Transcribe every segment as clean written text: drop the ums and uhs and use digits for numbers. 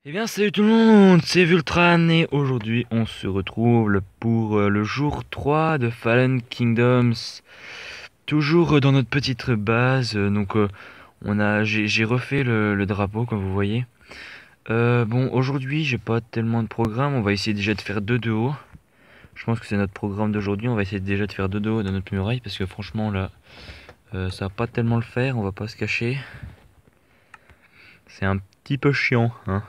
Eh bien salut tout le monde, c'est Vultran et aujourd'hui on se retrouve pour le jour 3 de Fallen Kingdoms. Toujours dans notre petite base, j'ai refait le drapeau comme vous voyez. Bon aujourd'hui j'ai pas tellement de programme, on va essayer déjà de faire 2 de haut. Je pense que c'est notre programme d'aujourd'hui, on va essayer déjà de faire 2 de haut dans notre muraille parce que franchement là ça va pas tellement le faire, on va pas se cacher. C'est un petit peu chiant hein.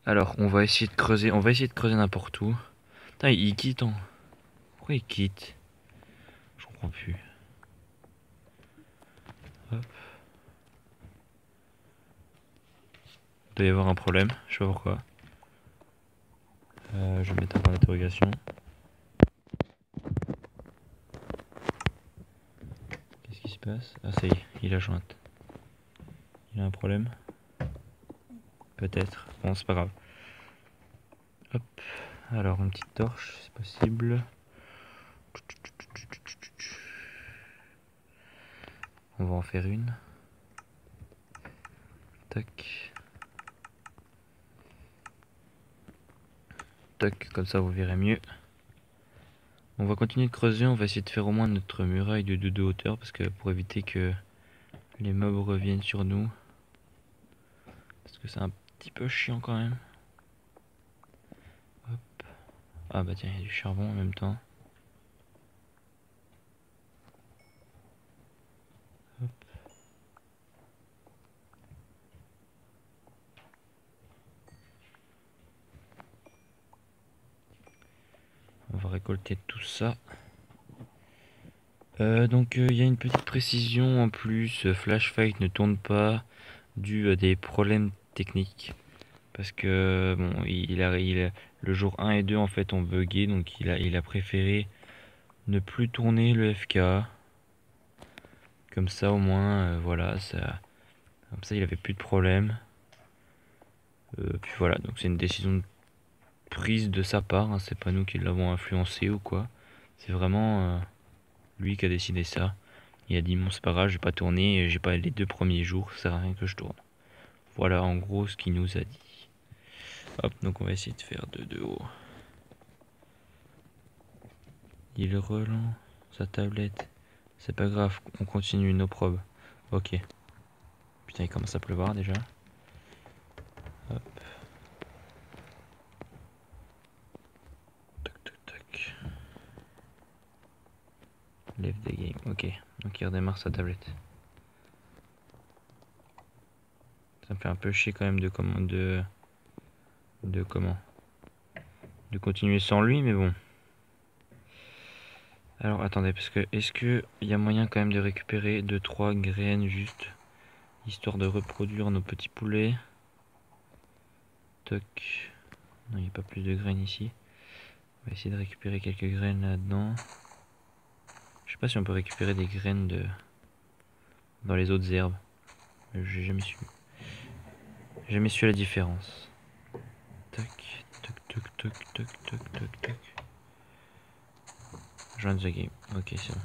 Alors, on va essayer de creuser n'importe où. Putain, il quitte en... Pourquoi il quitte? Je comprends plus. Hop. Il doit y avoir un problème, je sais pas pourquoi. Je vais mettre un point d'interrogation. Qu'est-ce qui se passe? Ah ça y est, il a jointe. Il a un problème? Peut-être. Bon, c'est pas grave. Hop. Alors, une petite torche, c'est possible. On va en faire une. Tac. Tac, comme ça vous verrez mieux. On va continuer de creuser, on va essayer de faire au moins notre muraille de 2 de hauteur parce que pour éviter que les mobs reviennent sur nous. Parce que c'est un petit peu chiant quand même. Hop. Ah bah tiens, il y a du charbon en même temps. Hop. On va récolter tout ça. Il y a une petite précision en plus. Flash Fight ne tourne pas dû à des problèmes techniques. Parce que bon, le jour 1 et 2 en fait ont bugué, donc il a préféré ne plus tourner le FK. Comme ça au moins, voilà, comme ça il avait plus de problème. Puis voilà, donc c'est une décision prise de sa part, hein, c'est pas nous qui l'avons influencé ou quoi. C'est vraiment lui qui a décidé ça. Il a dit bon c'est pas grave, j'ai pas tourné, j'ai pas les 2 premiers jours, ça sert à rien que je tourne. Voilà en gros ce qu'il nous a dit. Hop, donc on va essayer de faire 2 de haut. Il relance sa tablette. C'est pas grave, on continue nos probes. Ok. Putain, il commence à pleuvoir déjà. Hop. Tac, tac, tac. Lève des games. Ok. Donc il redémarre sa tablette. Ça me fait un peu chier quand même de continuer sans lui, mais bon. Alors attendez, parce que est-ce que il y a moyen quand même de récupérer 2-3 graines juste histoire de reproduire nos petits poulets. Toc. Non, il n'y a pas plus de graines ici. On va essayer de récupérer quelques graines là-dedans. Je sais pas si on peut récupérer des graines dans les autres herbes. J'ai jamais su. Jamais su la différence. Tac, toc, toc, toc, toc, toc, toc, toc. Join the game. Ok, c'est bon.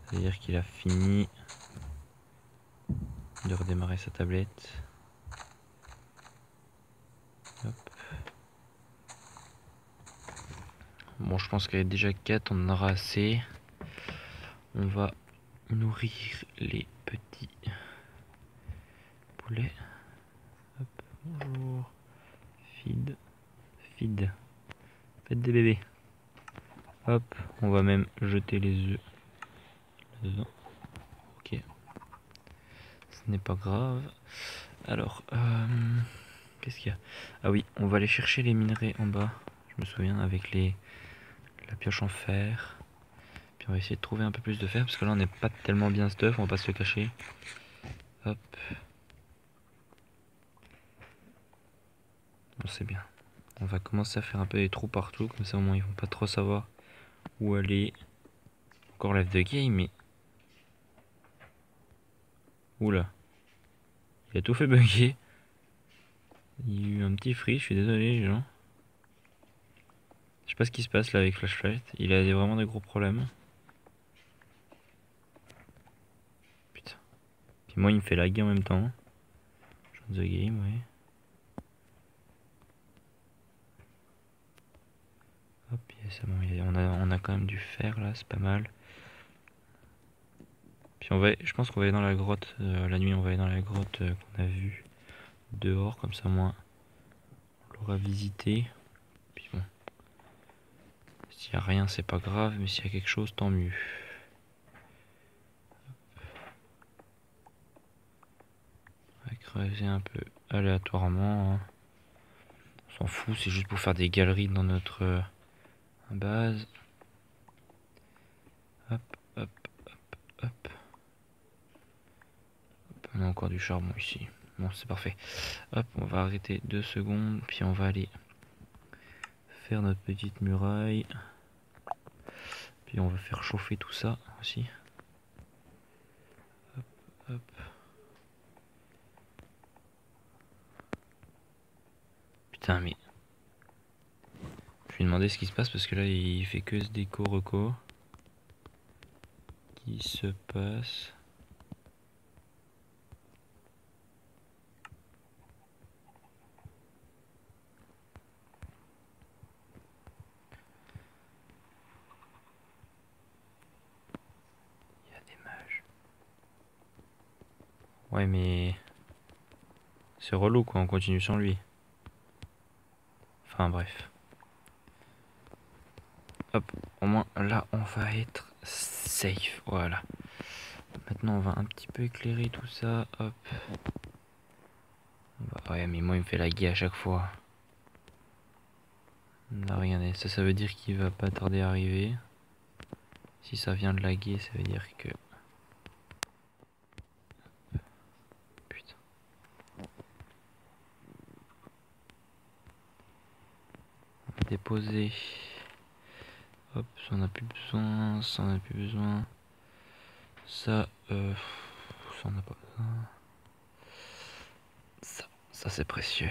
C'est-à-dire qu'il a fini de redémarrer sa tablette. Hop. Bon, je pense qu'avec déjà 4, on en aura assez. On va nourrir les petits poulets. Hop, bonjour. Feed. Feed. Faites des bébés. Hop, on va même jeter les œufs dedans. Ok. Ce n'est pas grave. Alors, qu'est-ce qu'il y a? Ah oui, on va aller chercher les minerais en bas. Je me souviens avec la pioche en fer. Puis on va essayer de trouver un peu plus de fer parce que là on n'est pas tellement bien stuff, on va pas se le cacher. Hop. Bon, c'est bien. On va commencer à faire un peu des trous partout, comme ça au moins ils vont pas trop savoir où aller. Encore lève de game, mais... Oula. Il a tout fait bugger. Il y a eu un petit freeze, je suis désolé les gens. Je sais pas ce qui se passe là avec Flashlight. Il a vraiment des gros problèmes. Putain. Puis moi il me fait laguer en même temps. The Game, oui. Hop, c'est bon, on a quand même du fer là, c'est pas mal. Puis je pense qu'on va aller dans la grotte, la nuit on va aller dans la grotte qu'on a vue dehors, comme ça moins on l'aura visité. Puis bon, s'il n'y a rien c'est pas grave, mais s'il y a quelque chose tant mieux. On va creuser un peu aléatoirement, hein. On s'en fout, c'est juste pour faire des galeries dans notre base. Hop, hop, hop, hop. On a encore du charbon ici. Bon, c'est parfait. Hop, on va arrêter 2 secondes, puis on va aller faire notre petite muraille. Puis on va faire chauffer tout ça aussi. Hop, hop. Putain, mais je vais lui demander ce qui se passe parce que là il fait que ce déco reco. Qui se passe? Il y a des mages. Ouais, mais c'est relou quoi, on continue sans lui. Enfin bref. Hop, au moins là on va être safe, voilà. Maintenant on va un petit peu éclairer tout ça, hop. Ouais, mais moi il me fait la guille à chaque fois. Là regardez, ça veut dire qu'il va pas tarder à arriver. Si ça vient de laguer, ça veut dire que... Putain. On va déposer. Hop, ça on a plus besoin, ça on a plus besoin. Ça on n'a pas besoin. Ça c'est précieux.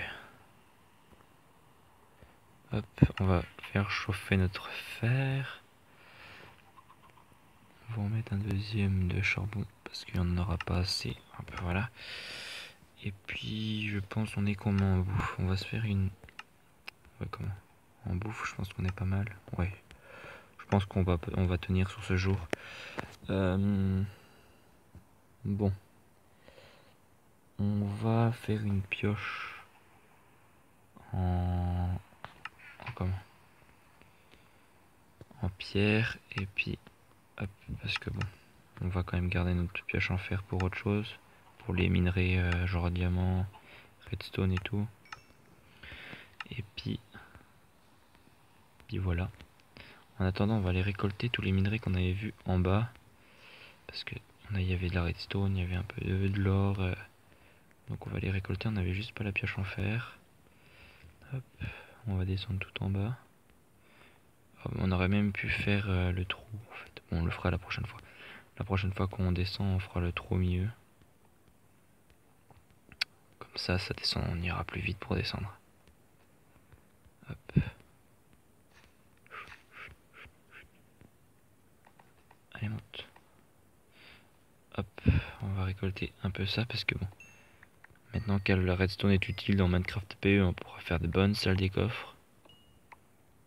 Hop, on va faire chauffer notre fer. On va en mettre un deuxième de charbon parce qu'il n'y en aura pas assez. Hop, voilà. Et puis je pense on est comment en bouffe. On va se faire une... Ouais, comment? En bouffe je pense qu'on est pas mal. Ouais. Je pense qu'on va tenir sur ce jour. Bon. On va faire une pioche comment? En pierre et puis hop, parce que bon, on va quand même garder notre pioche en fer pour autre chose, pour les minerais genre diamant, redstone et tout. Et puis voilà. En attendant, on va aller récolter tous les minerais qu'on avait vus en bas, parce que il y avait de la redstone, il y avait un peu de l'or, donc on va les récolter. On avait juste pas la pioche en fer. Hop, on va descendre tout en bas. On aurait même pu faire le trou en fait. Bon, on le fera la prochaine fois. La prochaine fois qu'on descend, on fera le trou au milieu. Comme ça descend, on ira plus vite pour descendre. Hop. Allez, monte. Hop, on va récolter un peu ça parce que bon, maintenant que la redstone est utile dans Minecraft PE, on pourra faire de bonnes salles des coffres.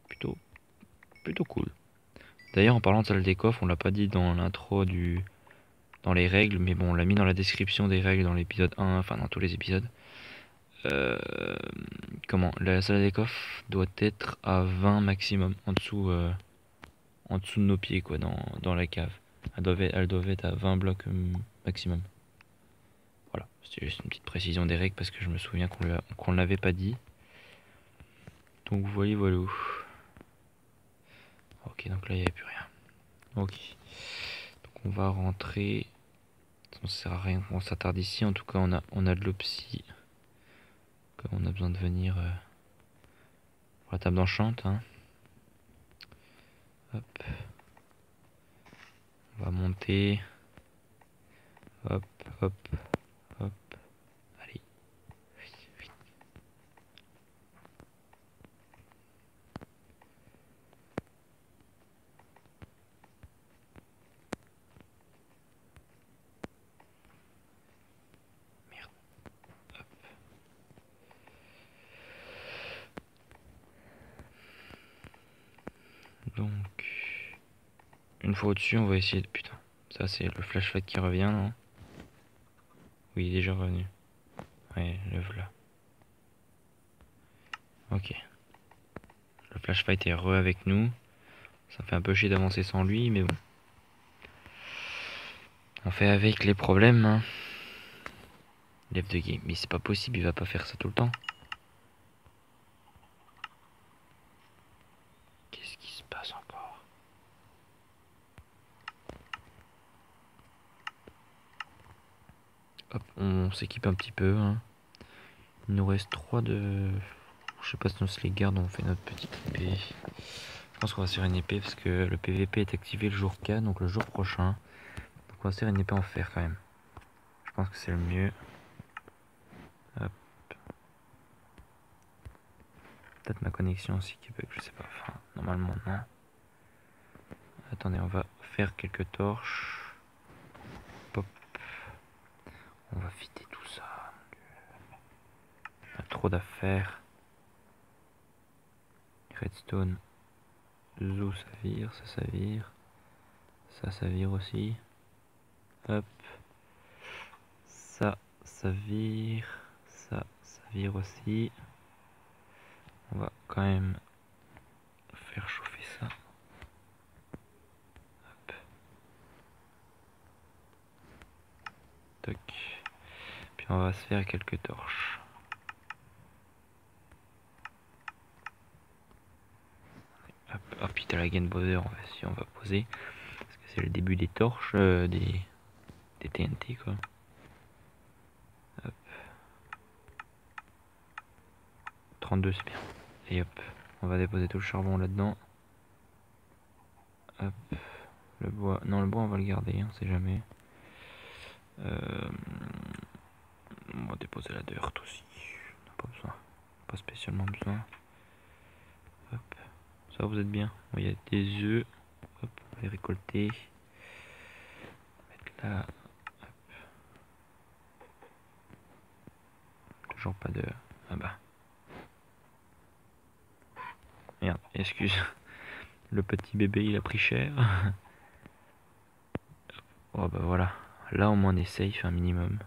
Plutôt cool. D'ailleurs, en parlant de salle des coffres, on l'a pas dit dans l'intro dans les règles, mais bon, on l'a mis dans la description des règles dans l'épisode 1, enfin dans tous les épisodes. Comment? La salle des coffres doit être à 20 maximum, en dessous de nos pieds, quoi, dans la cave. Elles doivent être à 20 blocs maximum. Voilà, c'était juste une petite précision des règles parce que je me souviens qu'on ne l'avait pas dit. Donc voilà. Ok, donc là il n'y avait plus rien. Ok. Donc on va rentrer. Ça sert à rien qu'on s'attarde ici. En tout cas, on a de l'opsie. Comme on a besoin de venir pour la table d'enchant. Hein. Hop. On va monter. Hop, hop, hop. Allez. Merde. Hop. fois au-dessus, on va essayer de... Putain, ça c'est le flashlight qui revient, non? Oui, il est déjà revenu. Ouais, le voilà. Ok. Le flashlight est avec nous. Ça fait un peu chier d'avancer sans lui, mais bon. On fait avec les problèmes, hein. Lève de game. Mais c'est pas possible, il va pas faire ça tout le temps. Qu'est-ce qui se passe encore? Hop, on s'équipe un petit peu, hein. Il nous reste 3 de... Je sais pas si on se les garde, on fait notre petite épée. Je pense qu'on va se faire une épée parce que le PVP est activé le jour K, donc le jour prochain. Donc on va se faire une épée en fer quand même. Je pense que c'est le mieux. Hop. Peut-être ma connexion aussi qui bug, je sais pas. Enfin, normalement non. Attendez, on va faire quelques torches. Pop. On va fitter tout ça. On a trop d'affaires. Redstone. Zou, ça vire, ça vire. Ça vire aussi. Hop. Ça vire. Ça vire aussi. On va quand même faire chauffer ça. Hop. Toc. Puis on va se faire quelques torches. Hop, oh putain la Game Bowser, on va poser. Parce que c'est le début des torches, des TNT quoi. Hop. 32 c'est bien. Et hop, on va déposer tout le charbon là-dedans. Hop. Le bois, non le bois on va le garder, on sait jamais. On va déposer la dirt aussi. On n'a pas besoin. Pas spécialement besoin. Hop. Ça vous êtes bien. Bon, il y a des œufs. Hop, on va les récolter. Mettre là. Hop. Toujours pas de... Ah bah. Merde, excuse. Le petit bébé il a pris cher. Oh bah voilà. Là au moins on est safe un minimum.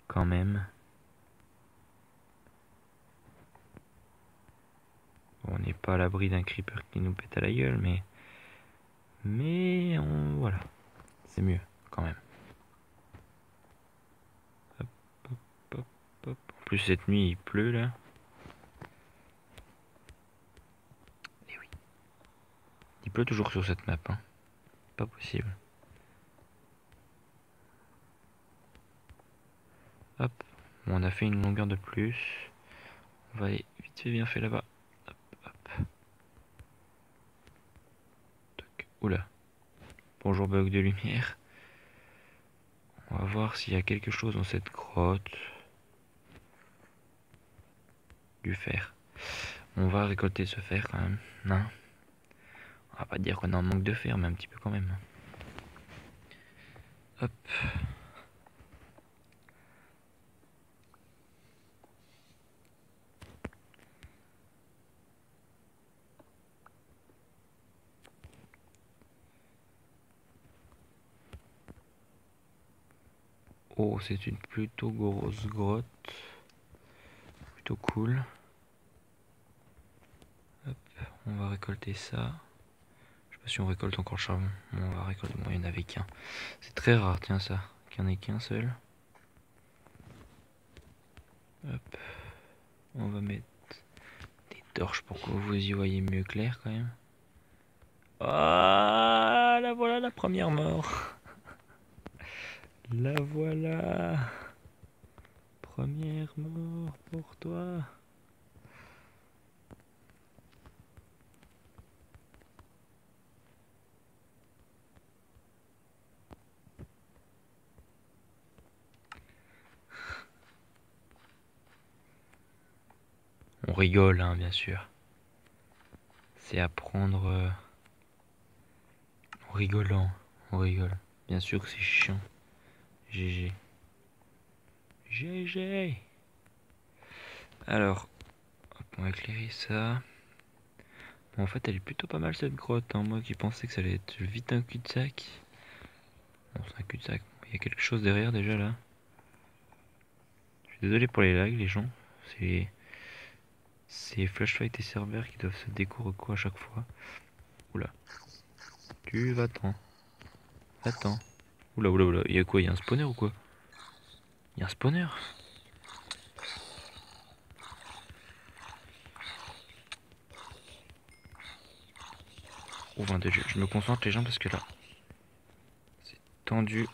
Quand même. Bon, on n'est pas à l'abri d'un creeper qui nous pète à la gueule, mais... Voilà. C'est mieux, quand même. Hop, hop, hop, hop. En plus cette nuit il pleut là. Et oui. Il pleut toujours sur cette map, hein. Pas possible. Hop. Bon, on a fait une longueur de plus. On va aller vite fait bien fait là-bas. Hop, hop. Toc. Oula. Bonjour bug de lumière. On va voir s'il y a quelque chose dans cette grotte. Du fer. On va récolter ce fer quand même. Non. On va pas dire qu'on est en manque de fer, mais un petit peu quand même. Hop. Oh, c'est une plutôt grosse grotte. Plutôt cool. Hop, on va récolter ça. Je sais pas si on récolte encore le charbon. Bon, on va récolter. Bon, il n'y en avait qu'un. C'est très rare, tiens, ça. Qu'il n'y en ait qu'un seul. Hop. On va mettre des torches pour que vous y voyez mieux clair quand même. Ah, la voilà la première mort. La voilà. Première mort pour toi. On rigole, hein, bien sûr. C'est à prendre en rigolant. On rigole. Bien sûr que c'est chiant. GG. GG. Alors, hop, on va éclairer ça. En fait, elle est plutôt pas mal cette grotte, hein. Moi qui pensais que ça allait être vite un cul-de-sac. Non, c'est un cul-de-sac. Il y a quelque chose derrière déjà là. Je suis désolé pour les lags, les gens. C'est Flashlight et serveur qui doivent se découvrir à chaque fois. Oula. Tu vas-t'en. Attends. Oula, oula, oula. Il y a quoi? Il y a un spawner ou quoi? Il y a un spawner? Oh, 22, je me concentre les gens parce que là, c'est tendu.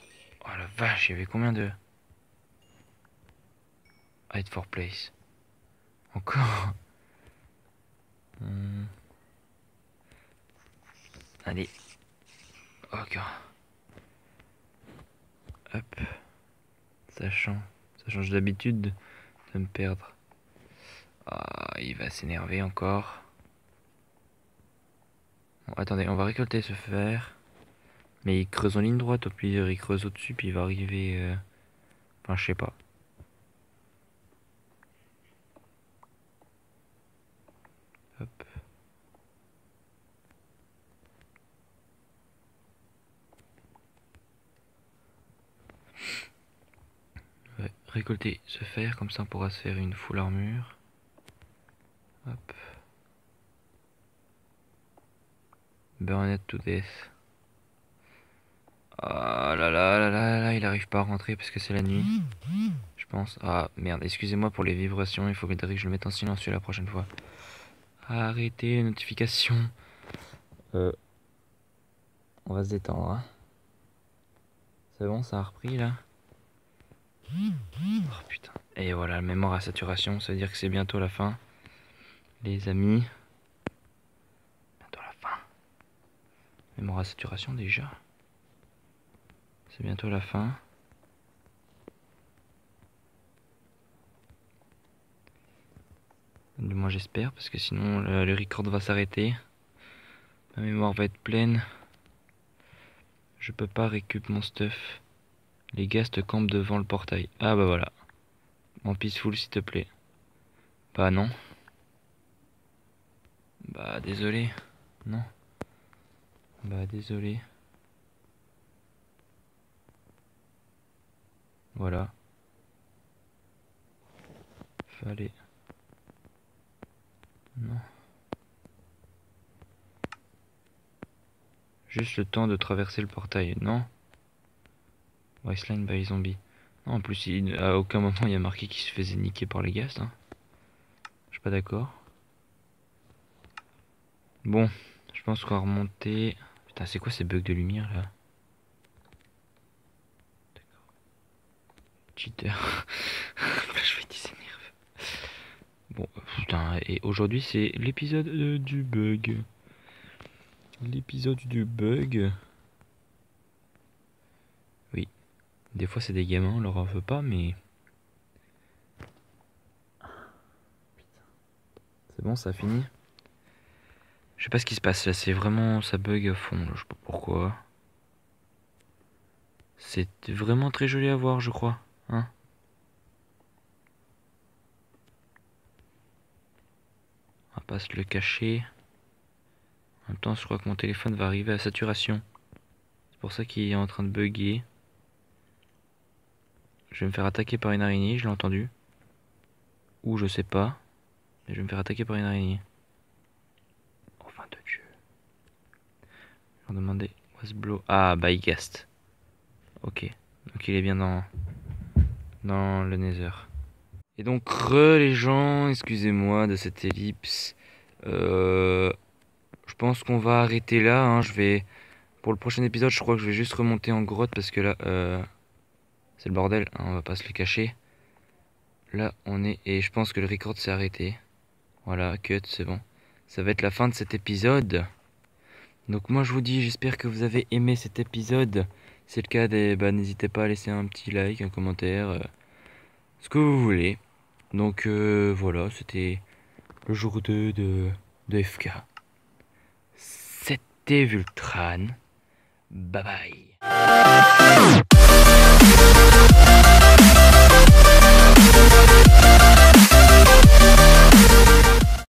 Oh la vache, il y avait combien de... Hide for place. Encore. Allez. Ok. Hop. Ça change d'habitude de me perdre. Ah, il va s'énerver encore. Bon, attendez, on va récolter ce fer. Mais il creuse en ligne droite, au pire il creuse au-dessus, puis il va arriver... Enfin, je sais pas. Hop. Ouais, récolter ce fer, comme ça on pourra se faire une full armure. Hop. Burn it to death. Ah là là là là là, il arrive pas à rentrer parce que c'est la nuit. Je pense. Ah merde, excusez-moi pour les vibrations, il faudrait que je le mette en silencieux la prochaine fois. Arrêtez les notifications. On va se détendre, hein. C'est bon, ça a repris là. Oh putain. Et voilà, le mémoire à saturation, ça veut dire que c'est bientôt la fin. Les amis. Bientôt la fin. Mémoire à saturation déjà. C'est bientôt la fin. Du moins j'espère, parce que sinon le record va s'arrêter. Ma mémoire va être pleine. Je peux pas récup mon stuff. Les gars te campent devant le portail. Ah bah voilà. En peaceful s'il te plaît. Bah non. Bah désolé. Non. Bah désolé. Voilà. Fallait. Non. Juste le temps de traverser le portail. Non. Wasteland by zombie. Non, en plus, à aucun moment il y a marqué qu'il se faisait niquer par les ghasts. Hein. Je suis pas d'accord. Bon, je pense qu'on va remonter. Putain, c'est quoi ces bugs de lumière là? D'accord. Cheater. Je vais dire nerveux. Bon, putain, et aujourd'hui c'est l'épisode du bug. L'épisode du bug. Oui. Des fois c'est des gamins, on leur en veut pas, mais... C'est bon, ça a fini. Je sais pas ce qui se passe là, c'est vraiment... ça bug à fond, là. Je sais pas pourquoi. C'est vraiment très joli à voir, je crois. Hein? On va pas se le cacher. En même temps, je crois que mon téléphone va arriver à saturation. C'est pour ça qu'il est en train de bugger. Je vais me faire attaquer par une araignée, je l'ai entendu. Ou je sais pas. Mais je vais me faire attaquer par une araignée. Oh, fin de Dieu. Je vais demander. Was blow. Ah, by guest. Ok. Donc il est bien dans le Nether. Et donc, les gens, excusez-moi de cette ellipse. Je pense qu'on va arrêter là. Hein. Pour le prochain épisode, je crois que je vais juste remonter en grotte parce que là, c'est le bordel. Hein, on va pas se le cacher. Là, on est... Et je pense que le record s'est arrêté. Voilà, cut, c'est bon. Ça va être la fin de cet épisode. Donc moi, je vous dis, j'espère que vous avez aimé cet épisode. Si c'est le cas, n'hésitez pas à laisser un petit like, un commentaire. Ce que vous voulez. Donc voilà, c'était le jour 2 de FK. C'était Vultran. Bye bye.